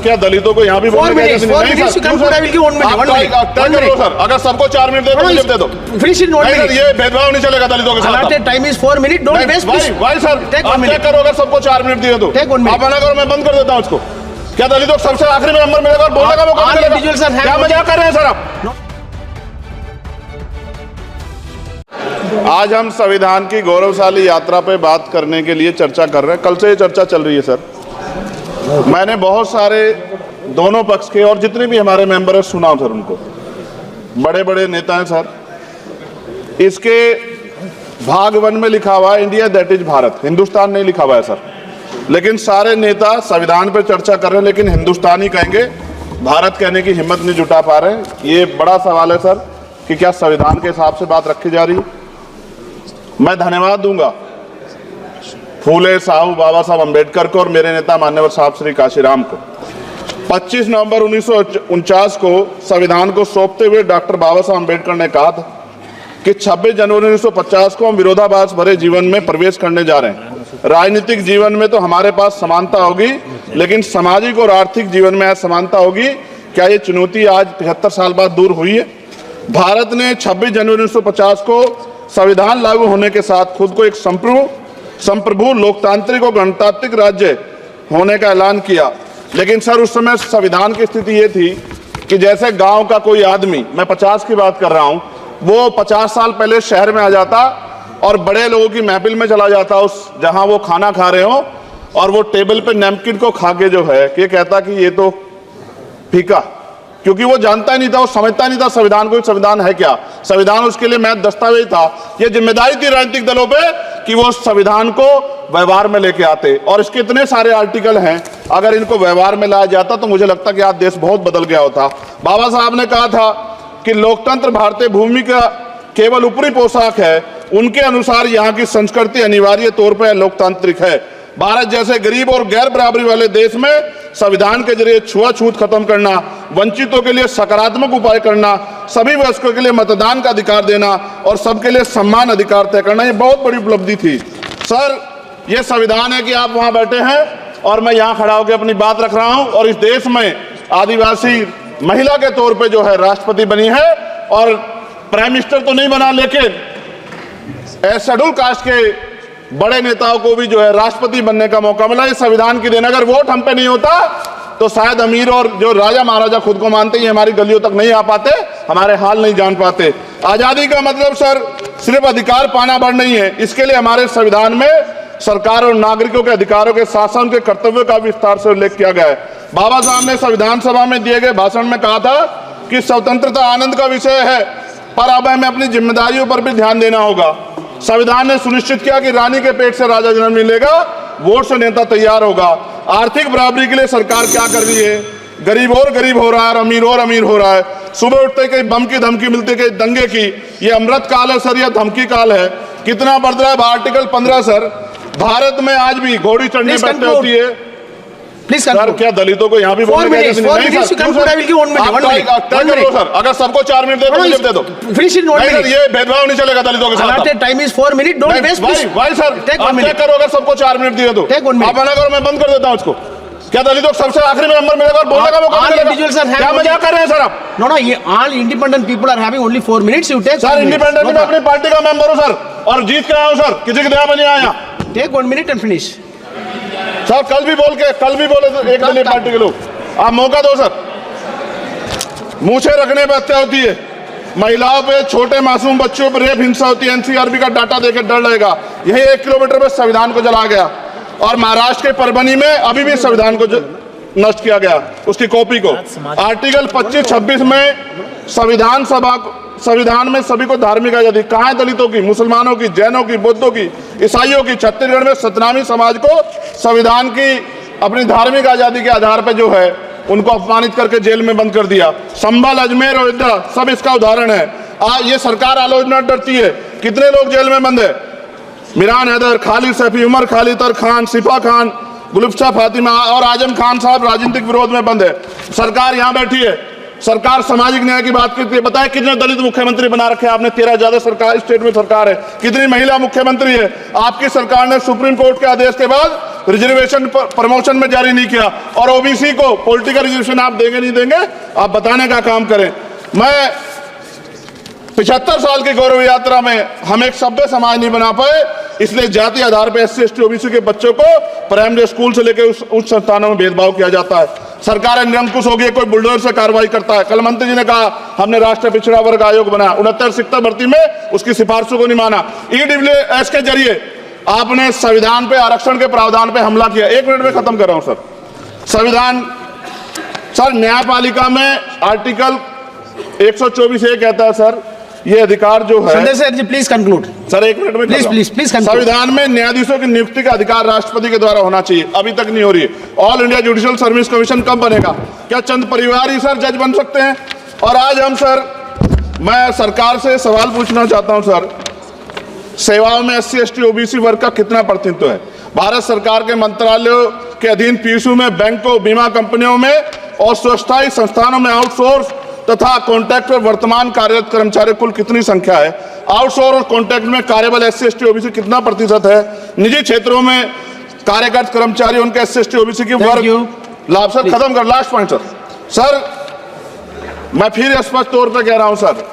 क्या दलितों को यहाँ भी बोलने की इजाजत नहीं? नहीं सर, अगर सबको 4 मिनट दे दो ये भेदभाव नहीं चलेगा दलितों के साथ। Time is 4 minute, don't waste. भाई सर, आप चेक करो, अगर सबको 4 मिनट दिए तो आप मना करो, मैं बंद कर देता हूँ उसको। क्या दलितों को सबसे आखिरी में नंबर मिलेगा और बोलने का मौका मिलेगा? क्या मजाक कर रहे हैं सर आप? आज हम संविधान की गौरवशाली यात्रा पे बात करने के लिए चर्चा कर रहे हैं। कल से ये चर्चा चल रही है सर। मैंने बहुत सारे दोनों पक्ष के और जितने भी हमारे मेंबर हैं सुना सर, उनको बड़े बड़े नेता हैं सर। इसके भाग 1 में लिखा हुआ है India that is Bharat, Hindustan नहीं लिखा हुआ है सर। लेकिन सारे नेता संविधान पे चर्चा कर रहे हैं, लेकिन हिंदुस्तान ही कहेंगे, भारत कहने की हिम्मत नहीं जुटा पा रहे हैं। ये बड़ा सवाल है सर कि क्या संविधान के हिसाब से बात रखी जा रही है। मैं धन्यवाद दूंगा फूले साहू बाबा साहब अम्बेडकर को और मेरे नेता मान्यवर साहब श्री काशीराम को। 25 नवंबर 1949 को संविधान को सौंपते हुए डॉक्टर बाबा साहब अम्बेडकर ने कहा था कि 26 जनवरी 1950 को हम विरोधाभास भरे जीवन में प्रवेश करने जा रहे हैं। राजनीतिक जीवन में तो हमारे पास समानता होगी, लेकिन सामाजिक और आर्थिक जीवन में असमानता होगी। क्या ये चुनौती आज 73 साल बाद दूर हुई है? भारत ने 26 जनवरी 1950 को संविधान लागू होने के साथ खुद को एक संप्रभु लोकतांत्रिक और गणतांत्रिक राज्य होने का ऐलान किया। लेकिन सर उस समय संविधान की स्थिति ये थी कि जैसे गांव का कोई आदमी, मैं 50 की बात कर रहा हूं, वो 50 साल पहले शहर में आ जाता और बड़े लोगों की महफिल में चला जाता, उस जहां वो खाना खा रहे हो, और वो टेबल पे नैपकिन को खा के जो है ये कहता कि ये तो फीका, क्योंकि वो जानता ही नहीं था, वो समझता नहीं था संविधान को, संविधान है क्या। संविधान उसके लिए महज दस्तावेज था। ये जिम्मेदारी थी राजनीतिक दलों पे कि वो संविधान को व्यवहार में लेके आते। और इसके इतने सारे आर्टिकल हैं, अगर इनको व्यवहार में लाया जाता तो मुझे लगता कि आज देश बहुत बदल गया होता। बाबा साहब ने कहा था कि लोकतंत्र भारतीय भूमि का केवल ऊपरी पोशाक है, उनके अनुसार यहाँ की संस्कृति अनिवार्य तौर पर लोकतांत्रिक है। भारत जैसे गरीब और गैर बराबरी वाले देश में संविधान के जरिए छुआछूत खत्म करना, वंचितों के लिए सकारात्मक उपाय करना, सभी वयस्कों के लिए मतदान का अधिकार देना और सबके लिए सम्मान अधिकार तय करना, ये बहुत बड़ी उपलब्धि थी सर। ये संविधान है कि आप वहां बैठे हैं और मैं यहाँ खड़ा होकर अपनी बात रख रहा हूं, और इस देश में आदिवासी महिला के तौर पे जो है राष्ट्रपति बनी है, और प्राइम मिनिस्टर तो नहीं बना, लेकिन शेड्यूल कास्ट के बड़े नेताओं को भी जो है राष्ट्रपति बनने का मौका मिला। इस संविधान की देन, अगर वोट हम पे नहीं होता तो शायद अमीर और जो राजा महाराजा खुद को मानते हैं हमारी गलियों तक नहीं आ पाते, हमारे हाल नहीं जान पाते। आजादी का मतलब सर सिर्फ अधिकार पाना भर नहीं है, इसके लिए हमारे संविधान में सरकार और नागरिकों के अधिकारों के शासन के कर्तव्यों का विस्तार से उल्लेख किया गया है। बाबा साहब ने संविधान सभा में दिए गए भाषण में कहा था कि स्वतंत्रता आनंद का विषय है, पर अब हमें अपनी जिम्मेदारियों पर भी ध्यान देना होगा। संविधान ने सुनिश्चित किया कि रानी के पेट से राजा जन्म मिलेगा, वोट से नेता तैयार होगा। आर्थिक बराबरी के लिए सरकार क्या कर रही है? गरीब और गरीब हो रहा है और अमीर हो रहा है। सुबह उठते कहीं बम की धमकी मिलती, कहीं दंगे की। ये अमृत काल है सर या धमकी काल है? कितना बढ़ रहा है आर्टिकल 15 सर। भारत में आज भी घोड़ी चढ़नी बैठते होती है सर। क्या दलितों को यहाँ भी बोलने की इजाजत नहीं? नहीं सर, अगर सबको 4 मिनट दे दो ये भेदभाव नहीं चलेगा दलितों के साथ। Time is 4 minute, don't waste. भाई सर, आप चेक करो, अगर सबको 4 मिनट दिए तो आप मना करो, मैं बंद कर देता हूँ उसको। क्या दलितों को सबसे आखिरी में नंबर मिलेगा और बोलने का मौका मिलेगा? क्या मजाक कर रहे हैं सर आप? नो, ये all independent people are having only 4 minutes. You take sir, independent में अपनी पार्टी का मेंबर हूँ सर, और जीत के आया हूँ सर, किसी की दया में नहीं आया। Take 1 minute and finish sir. कल भी बोले एक दलीय पार्टी के लोग, आप मौका दो सर। मूछे रखने पर हत्या होती है, महिलाओं पे, छोटे मासूम बच्चों पर रेप हिंसा होती है। एनसीआरबी का डाटा देकर डर लगेगा। यही 1 किलोमीटर पे संविधान को जला गया, और महाराष्ट्र के परभनी में अभी भी संविधान को नष्ट किया गया, उसकी कॉपी को। आर्टिकल 25-26 में संविधान में सभी को धार्मिक आजादी। कहाँ है दलितों की, मुसलमानों की, जैनों की, बौद्धों की, ईसाइयों की? छत्तीसगढ़ में सतनामी समाज को संविधान की अपनी धार्मिक आजादी के आधार पर जो है उनको अपमानित करके जेल में बंद कर दिया। संभल, अजमेर, अयोध्या सब इसका उदाहरण है। ये सरकार आलोचना डरती है। कितने लोग जेल में बंद है? मिरान हैदर, खालिद सैफी, उमर खालिद खान, सिफा खान, गुलफ्शा फातिमा और आजम खान साहब राजनीतिक विरोध में बंद है। सरकार यहाँ बैठी है, सरकार सामाजिक न्याय की बात करती है। बताए कितने दलित मुख्यमंत्री बना रखे हैं आपने? 13 ज्यादा सरकार स्टेट में सरकार है। कितनी महिला मुख्यमंत्री है? आपकी सरकार ने सुप्रीम कोर्ट के आदेश के बाद रिजर्वेशन प्रमोशन में जारी नहीं किया, और ओबीसी को पॉलिटिकल रिजर्वेशन आप देंगे नहीं देंगे, आप बताने का काम करें। मैं 75 साल की गौरव यात्रा में हम एक सभ्य समाज नहीं बना पाए, इसलिए जाति आधार पर SC ST OBC के बच्चों को प्राइमरी स्कूल से लेकर उच्च संस्थानों में भेदभाव किया जाता है। सरकार निरंकुश हो गई, कोई बुलडोजर से कार्रवाई करता है। कल मंत्री जी ने कहा हमने राष्ट्रीय पिछड़ा वर्ग आयोग बनाया, 69 शिक्षक भर्ती में उसकी सिफारिशों को नहीं माना। EWS के जरिए आपने संविधान पे, आरक्षण के प्रावधान पे हमला किया। 1 मिनट में खत्म कर रहा हूं सर। संविधान सर, न्यायपालिका में आर्टिकल 124A कहता है सर, ये अधिकार जो है, Sanjay sir ji, please conclude. Sir 1 minute में Please conclude. संविधान में न्यायाधीशों की नियुक्ति का अधिकार राष्ट्रपति के द्वारा होना चाहिए, अभी तक नहीं हो रही है। All India judicial service commission कब बनेगा? क्या चंद परिवार ही सर जज बन सकते हैं? और आज हम सर, मैं सरकार से सवाल पूछना चाहता हूं सर, सेवाओं में SC ST OBC वर्ग का कितना प्रतिनिधित्व है? भारत सरकार के मंत्रालयों के अधीन PSU में, बैंकों, बीमा कंपनियों में और स्वस्थायी संस्थानों में आउटसोर्स तथा कॉन्ट्रैक्ट पर वर्तमान कार्यरत कर्मचारी कुल कितनी संख्या है? आउटसोर्स और कॉन्ट्रैक्ट में कार्यबल SC ST OBC कितना प्रतिशत है? निजी क्षेत्रों में कार्यरत कर्मचारी, उनके SC ST OBC की वर्ग लाभ। सर खत्म कर, लास्ट पॉइंट सर, मैं फिर स्पष्ट तौर पर कह रहा हूं सर,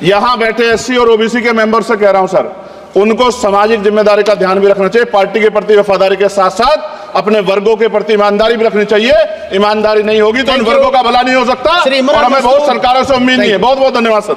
यहां बैठे SC और OBC के मेंबर से कह रहा हूं सर, उनको सामाजिक जिम्मेदारी का ध्यान भी रखना चाहिए। पार्टी के प्रति वफादारी के साथ साथ अपने वर्गों के प्रति ईमानदारी भी रखनी चाहिए। ईमानदारी नहीं होगी तो इन वर्गों का भला नहीं हो सकता, और हमें बहुत सरकारों से उम्मीद नहीं है। बहुत बहुत धन्यवाद सर।